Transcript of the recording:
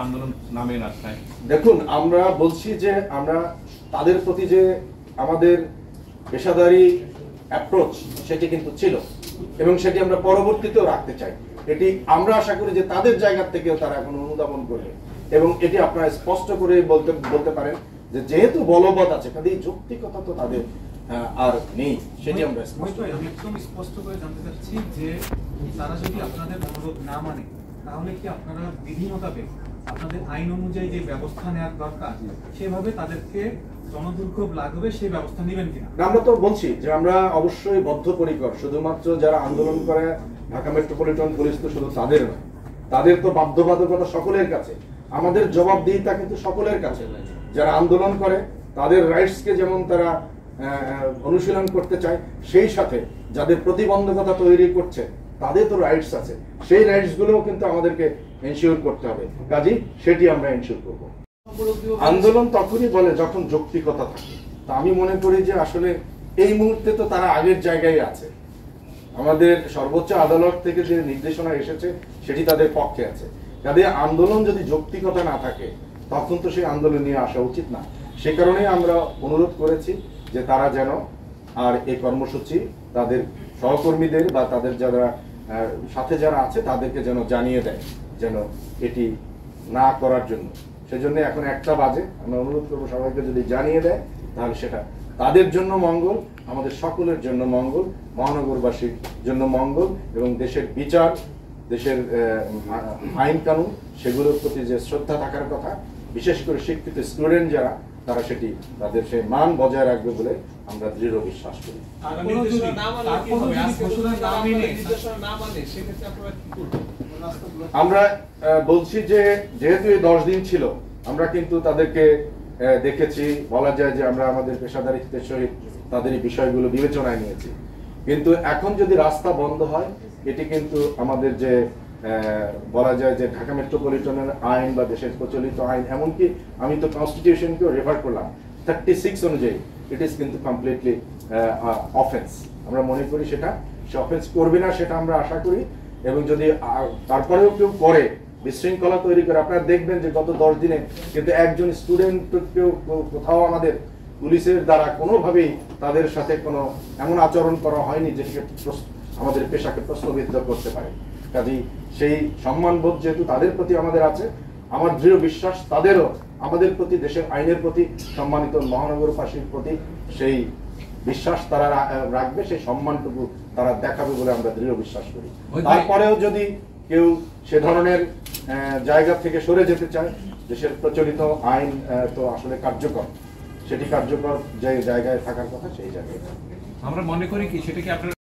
আন্দোলন নামে রাস্তায় দেখুন, আমরা বলছি যে আমরা তাদের প্রতি যে আমাদের পেশাদারি অ্যাপ্রোচ সেটি কিন্তু ছিল এবং সেটি আমরা পরবর্তীতেও রাখতে চাই। এটি আমরা আশা করি যে তাদের জায়গা থেকেও তারা এখন অনুধাবন করবে এবং এটি আপনারা স্পষ্ট করে বলতে পারেন যে যেহেতু বলবৎ আছে কাজে যৌক্তিকতা তো তাদের আর নেই, সেটি আমরা একদম স্পষ্ট করে জানতে চাচ্ছি যে তারা যদি আপনাদের অনুরোধ না মানে তাহলে কি আপনারা বিধি মোতাবেক আপনাদের আইন অনুযায়ী যে ব্যবস্থা নেওয়ার দরকার সেভাবে তাদেরকে জনদুর্ভোগ লাগবে সেই ব্যবস্থা নেবেন কিনা? আমরা তো বলছি যে আমরা অবশ্যই বদ্ধপরিকর, শুধুমাত্র যারা আন্দোলন করে ঢাকা মেট্রোপলিটন পুলিশ তো শুধু তাদের নয়, তাদের তো বাধ্যবাধকতা সকলের কাছে, আমাদের জবাবদিহিতা কিন্তু সকলের কাছে। যারা আন্দোলন করে তাদের রাইটসকে যেমন তারা অনুশীলন করতে চায়, সেই সাথে যাদের প্রতিবন্ধকতা তৈরি করছে তাদের তো রাইটস আছে, সেই রাইটস গুলোও কিন্তু আমাদেরকে এনশিওর করতে হবে। কাজেই সেটি আমরা এনশিওর করব। আন্দোলন তখনই বলে যখন যৌক্তিকতা থাকে। তা আমি মনে করি যে আসলে এই মুহূর্তে তো তারা আগের জায়গায় আছে, আমাদের সর্বোচ্চ আদালত থেকে যে নির্দেশনা এসেছে সেটি তাদের পক্ষে আছে। কাজে আন্দোলন যদি যৌক্তিকতা না থাকে তখন তো সেই আন্দোলন নিয়ে আসা উচিত না। সে কারণেই আমরা অনুরোধ করেছি যে তারা যেন আর এই কর্মসূচি তাদের সহকর্মীদের বা তাদের যারা সাথে যারা আছে তাদেরকে যেন জানিয়ে দেয় যেন এটি না করার জন্য। সেজন্য এখন 1টা বাজে, আমরা অনুরোধ করবো সবাইকে যদি জানিয়ে দেয় তাহলে সেটা তাদের জন্য মঙ্গল, আমাদের সকলের জন্য মঙ্গল, মহানগরবাসীর জন্য মঙ্গল এবং দেশের বিচার, দেশের আইন কানুন সেগুলোর প্রতি যে শ্রদ্ধা থাকার কথা, বিশেষ করে শিক্ষিত স্টুডেন্ট যারা তারা সেটি তাদের সেই মান বজায় রাখবে বলে আমরা দৃঢ় বিশ্বাস করি। আমরা বলছি যে যেহেতু এই 10 দিন ছিল, আমরা কিন্তু তাদেরকে দেখেছি, বলা যায় যে আমরা আমাদের পেশাদারিত্বের সহিত তাদের এই বিষয়গুলো বিবেচনায় নিয়েছি। কিন্তু এখন যদি রাস্তা বন্ধ হয়, এটি কিন্তু আমাদের যে বলা যায় যে ঢাকা মেট্রোপলিটনের আইন বা দেশের প্রচলিত আইন, এমনকি আমি তো কনস্টিটিউশনকেও রেফার করলাম 36 অনুযায়ী, ইট ইজ কিন্তু কমপ্লিটলি অফেন্স। আমরা মনে করি সে অফেন্স করবে না, সেটা আমরা আশা করি। এবং যদি তারপরেও কেউ করে বিশৃঙ্খলা তৈরি করে, আপনারা দেখবেন যে গত 10 দিনে কিন্তু একজন স্টুডেন্টকেও কোথাও আমাদের পুলিশের দ্বারা কোনোভাবেই তাদের সাথে কোনো এমন আচরণ করা হয়নি যেটিকে আমাদের পেশাকে প্রশ্নবিদ্ধ করতে পারে। কাজেই সেই সম্মানবোধ যেহেতু তাদের প্রতি আমাদের আছে, আমার দৃঢ় বিশ্বাস তাদেরও আমাদের প্রতি, দেশের আইনের প্রতি, সম্মানিত মহানগরবাসীর প্রতি সেই বিশ্বাস তারা রাখবে, সেই সম্মানটুকু তারা দেখাবে বলে আমরা দৃঢ় বিশ্বাস করি। তারপরেও যদি কেউ সে ধরনের জায়গা থেকে সরে যেতে চায়, দেশের প্রচলিত আইন তো আসলে কার্যকর, সেটি কার্যকর যে জায়গায় থাকার কথা সেই জায়গায় আমরা মনে করি কি সেটা কি আপনার